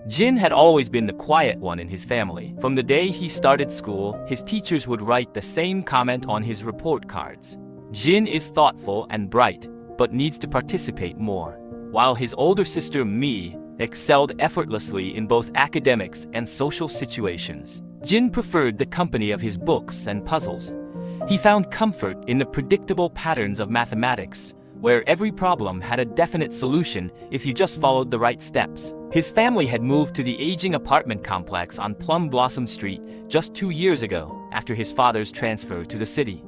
Jin had always been the quiet one in his family. From the day he started school, his teachers would write the same comment on his report cards. Jin is thoughtful and bright, but needs to participate more. While his older sister Mi excelled effortlessly in both academics and social situations, Jin preferred the company of his books and puzzles. He found comfort in the predictable patterns of mathematics, where every problem had a definite solution if you just followed the right steps. His family had moved to the aging apartment complex on Plum Blossom Street just 2 years ago, after his father's transfer to the city.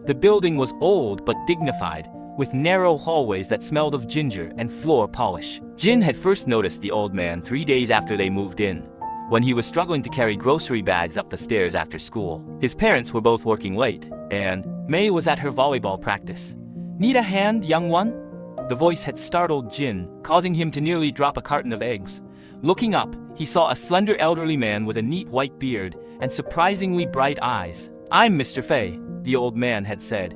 The building was old but dignified, with narrow hallways that smelled of ginger and floor polish. Jin had first noticed the old man 3 days after they moved in, when he was struggling to carry grocery bags up the stairs after school. His parents were both working late, and May was at her volleyball practice. "Need a hand, young one?" The voice had startled Jin, causing him to nearly drop a carton of eggs. Looking up, he saw a slender elderly man with a neat white beard and surprisingly bright eyes. "I'm Mr. Fei," the old man had said,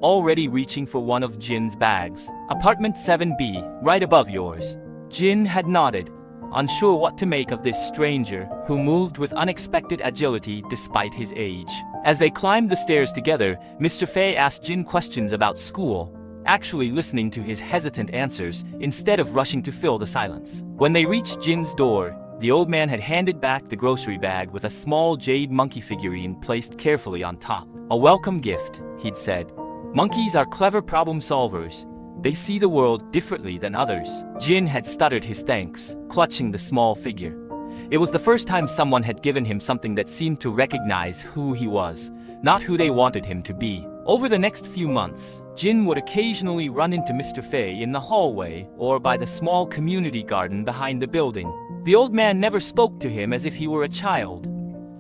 already reaching for one of Jin's bags. "Apartment 7B, right above yours." Jin had nodded, unsure what to make of this stranger who moved with unexpected agility despite his age. As they climbed the stairs together, Mr. Fei asked Jin questions about school, actually listening to his hesitant answers instead of rushing to fill the silence. When they reached Jin's door, the old man had handed back the grocery bag with a small jade monkey figurine placed carefully on top. "A welcome gift," he'd said. "Monkeys are clever problem solvers. They see the world differently than others." Jin had stuttered his thanks, clutching the small figure. It was the first time someone had given him something that seemed to recognize who he was, not who they wanted him to be. Over the next few months, Jin would occasionally run into Mr. Fei in the hallway or by the small community garden behind the building. The old man never spoke to him as if he were a child,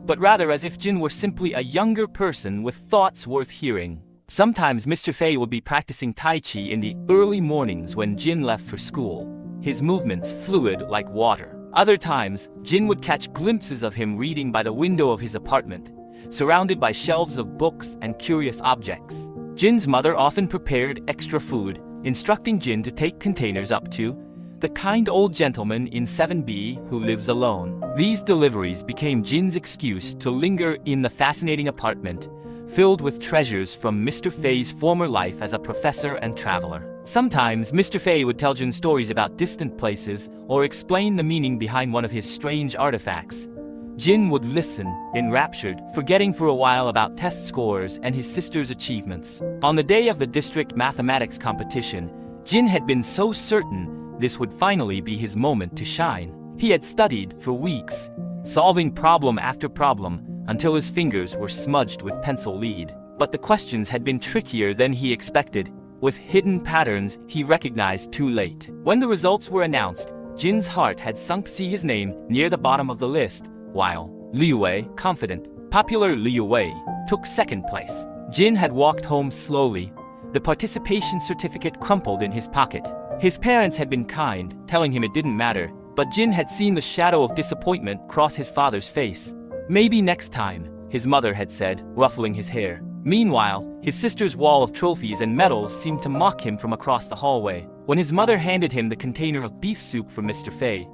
but rather as if Jin were simply a younger person with thoughts worth hearing. Sometimes Mr. Fei would be practicing Tai Chi in the early mornings when Jin left for school, his movements fluid like water. Other times, Jin would catch glimpses of him reading by the window of his apartment, surrounded by shelves of books and curious objects. Jin's mother often prepared extra food, instructing Jin to take containers up to the kind old gentleman in 7B who lives alone. These deliveries became Jin's excuse to linger in the fascinating apartment, filled with treasures from Mr. Fei's former life as a professor and traveler. Sometimes Mr. Fei would tell Jin stories about distant places or explain the meaning behind one of his strange artifacts. Jin would listen, enraptured, forgetting for a while about test scores and his sister's achievements. On the day of the district mathematics competition, Jin had been so certain this would finally be his moment to shine. He had studied for weeks, solving problem after problem, until his fingers were smudged with pencil lead. But the questions had been trickier than he expected, with hidden patterns he recognized too late. When the results were announced, Jin's heart had sunk to see his name near the bottom of the list, while Liu Wei, confident, popular Liu Wei, took second place. Jin had walked home slowly, the participation certificate crumpled in his pocket. His parents had been kind, telling him it didn't matter, but Jin had seen the shadow of disappointment cross his father's face. "Maybe next time," his mother had said, ruffling his hair. Meanwhile, his sister's wall of trophies and medals seemed to mock him from across the hallway. When his mother handed him the container of beef soup from Mr. Fei,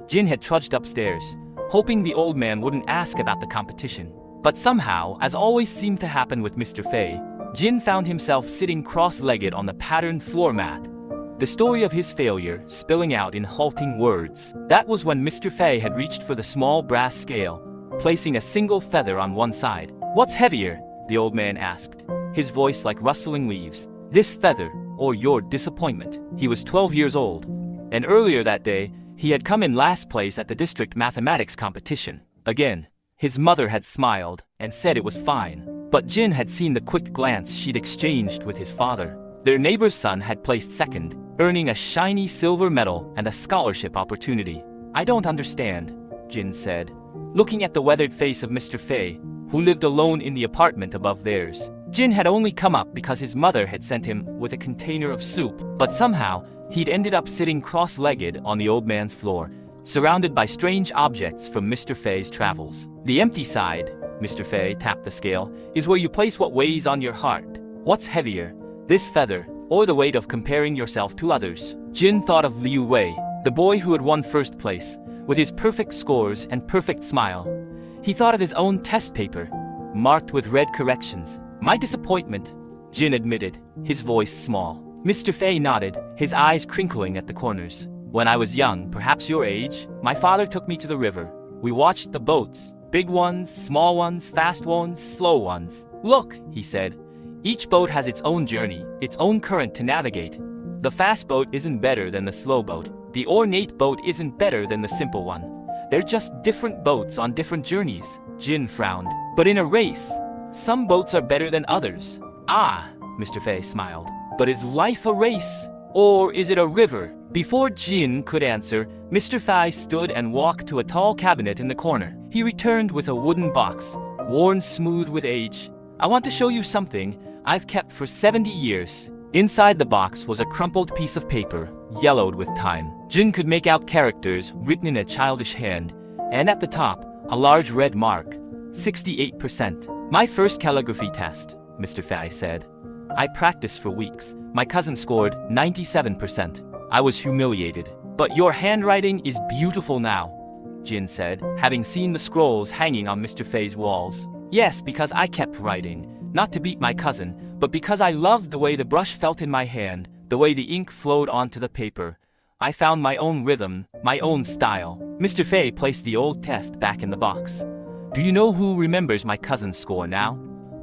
Jin had trudged upstairs, hoping the old man wouldn't ask about the competition. But somehow, as always seemed to happen with Mr. Fei, Jin found himself sitting cross-legged on the patterned floor mat, the story of his failure spilling out in halting words. That was when Mr. Fei had reached for the small brass scale, placing a single feather on one side. "What's heavier?" the old man asked, his voice like rustling leaves. "This feather, or your disappointment?" He was 12 years old, and earlier that day, he had come in last place at the district mathematics competition. Again, his mother had smiled and said it was fine, but Jin had seen the quick glance she'd exchanged with his father. Their neighbor's son had placed second, earning a shiny silver medal and a scholarship opportunity. "I don't understand," Jin said, looking at the weathered face of Mr. Fei, who lived alone in the apartment above theirs. Jin had only come up because his mother had sent him with a container of soup, but somehow, he'd ended up sitting cross-legged on the old man's floor, surrounded by strange objects from Mr. Fei's travels. "The empty side," Mr. Fei tapped the scale, "is where you place what weighs on your heart. What's heavier, this feather, or the weight of comparing yourself to others?" Jin thought of Liu Wei, the boy who had won first place, with his perfect scores and perfect smile. He thought of his own test paper, marked with red corrections. My disappointment, Jin admitted, his voice small. Mr. Fei nodded, his eyes crinkling at the corners. When I was young, perhaps your age, my father took me to the river. We watched the boats, big ones, small ones, fast ones, slow ones. Look, he said, each boat has its own journey, its own current to navigate. The fast boat isn't better than the slow boat. The ornate boat isn't better than the simple one. They're just different boats on different journeys. Jin frowned. But in a race, some boats are better than others. Ah, Mr. Fei smiled. But is life a race? Or is it a river? Before Jin could answer, Mr. Fei stood and walked to a tall cabinet in the corner. He returned with a wooden box, worn smooth with age. I want to show you something I've kept for 70 years. Inside the box was a crumpled piece of paper, yellowed with time. Jin could make out characters written in a childish hand, and at the top, a large red mark, 68%. My first calligraphy test, Mr. Fei said. I practiced for weeks. My cousin scored 97%. I was humiliated. But your handwriting is beautiful now, Jin said, having seen the scrolls hanging on Mr. Fei's walls. Yes, because I kept writing, not to beat my cousin, but because I loved the way the brush felt in my hand, the way the ink flowed onto the paper. I found my own rhythm, my own style. Mr. Fei placed the old test back in the box. Do you know who remembers my cousin's score now?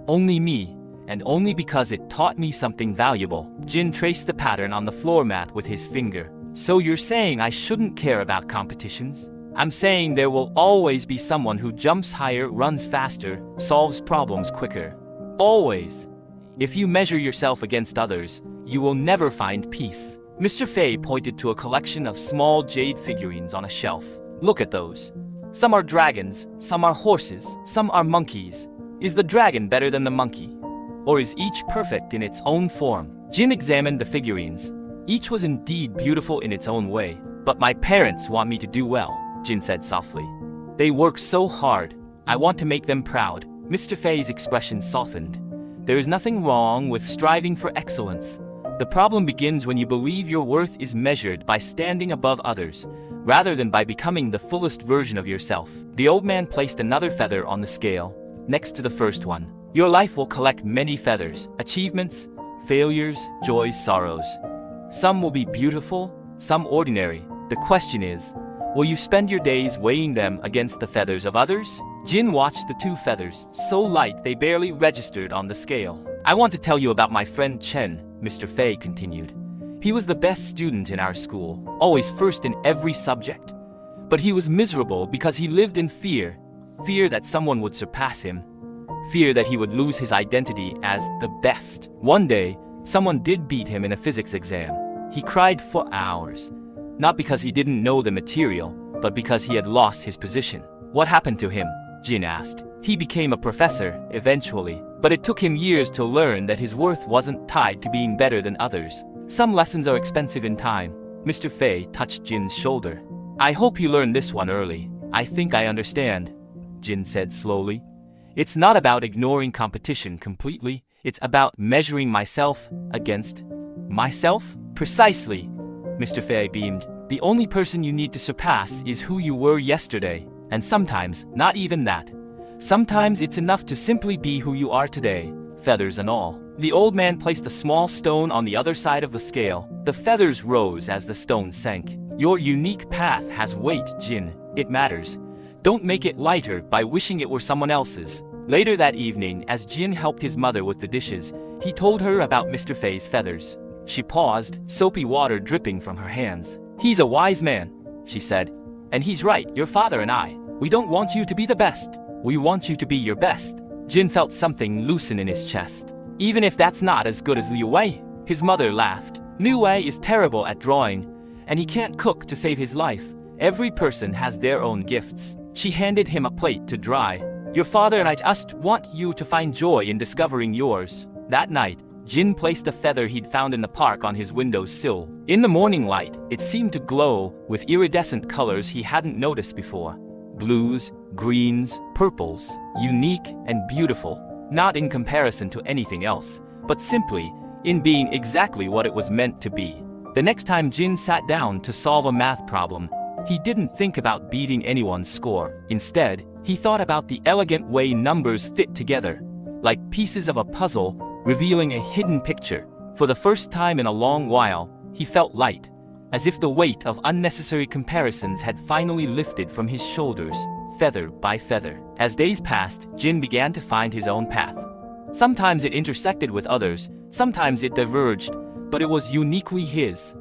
Only me, and only because it taught me something valuable. Jin traced the pattern on the floor mat with his finger. So you're saying I shouldn't care about competitions? I'm saying there will always be someone who jumps higher, runs faster, solves problems quicker. Always. If you measure yourself against others, you will never find peace. Mr. Fei pointed to a collection of small jade figurines on a shelf. Look at those. Some are dragons, some are horses, some are monkeys. Is the dragon better than the monkey? Or is each perfect in its own form? Jin examined the figurines. Each was indeed beautiful in its own way. But my parents want me to do well, Jin said softly. They work so hard. I want to make them proud. Mr. Fei's expression softened. There is nothing wrong with striving for excellence. The problem begins when you believe your worth is measured by standing above others, rather than by becoming the fullest version of yourself. The old man placed another feather on the scale, next to the first one. Your life will collect many feathers, achievements, failures, joys, sorrows. Some will be beautiful, some ordinary. The question is, will you spend your days weighing them against the feathers of others? Jin watched the two feathers, so light they barely registered on the scale. I want to tell you about my friend Chen, Mr. Fei continued. He was the best student in our school, always first in every subject. But he was miserable because he lived in fear. Fear that someone would surpass him. Fear that he would lose his identity as the best. One day, someone did beat him in a physics exam. He cried for hours. Not because he didn't know the material, but because he had lost his position. What happened to him? Jin asked. He became a professor, eventually, but it took him years to learn that his worth wasn't tied to being better than others. Some lessons are expensive in time. Mr. Fei touched Jin's shoulder. I hope you learned this one early. I think I understand, Jin said slowly. It's not about ignoring competition completely. It's about measuring myself against myself? Precisely, Mr. Fei beamed. The only person you need to surpass is who you were yesterday. And sometimes, not even that. Sometimes it's enough to simply be who you are today, feathers and all. The old man placed a small stone on the other side of the scale. The feathers rose as the stone sank. Your unique path has weight, Jin. It matters. Don't make it lighter by wishing it were someone else's. Later that evening, as Jin helped his mother with the dishes, he told her about Mr. Fei's feathers. She paused, soapy water dripping from her hands. He's a wise man, she said. And he's right, your father and I. We don't want you to be the best. We want you to be your best. Jin felt something loosen in his chest. Even if that's not as good as Liu Wei. His mother laughed. Liu Wei is terrible at drawing, and he can't cook to save his life. Every person has their own gifts. She handed him a plate to dry. Your father and I just want you to find joy in discovering yours. That night, Jin placed a feather he'd found in the park on his windowsill. In the morning light, it seemed to glow with iridescent colors he hadn't noticed before. Blues, greens, purples, unique and beautiful, not in comparison to anything else, but simply in being exactly what it was meant to be. The next time Jin sat down to solve a math problem, He didn't think about beating anyone's score. Instead, he thought about the elegant way numbers fit together, like pieces of a puzzle, revealing a hidden picture. For the first time in a long while, he felt light, as if the weight of unnecessary comparisons had finally lifted from his shoulders, feather by feather. As days passed, Jin began to find his own path. Sometimes it intersected with others, sometimes it diverged, but it was uniquely his.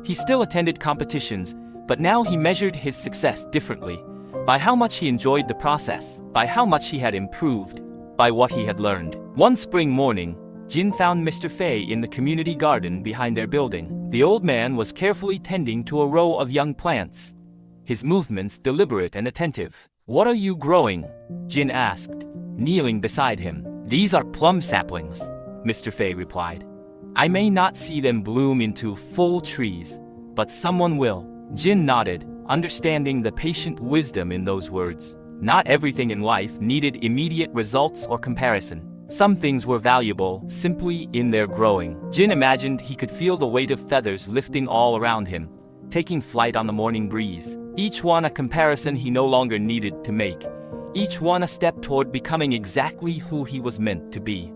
He still attended competitions, but now he measured his success differently, by how much he enjoyed the process, by how much he had improved, by what he had learned. One spring morning, Jin found Mr. Fei in the community garden behind their building. The old man was carefully tending to a row of young plants, his movements deliberate and attentive. "What are you growing?" Jin asked, kneeling beside him. "These are plum saplings," Mr. Fei replied. "I may not see them bloom into full trees, but someone will." Jin nodded, understanding the patient wisdom in those words. Not everything in life needed immediate results or comparison. Some things were valuable simply in their growing. Jin imagined he could feel the weight of feathers lifting all around him, taking flight on the morning breeze. Each one a comparison he no longer needed to make. Each one a step toward becoming exactly who he was meant to be.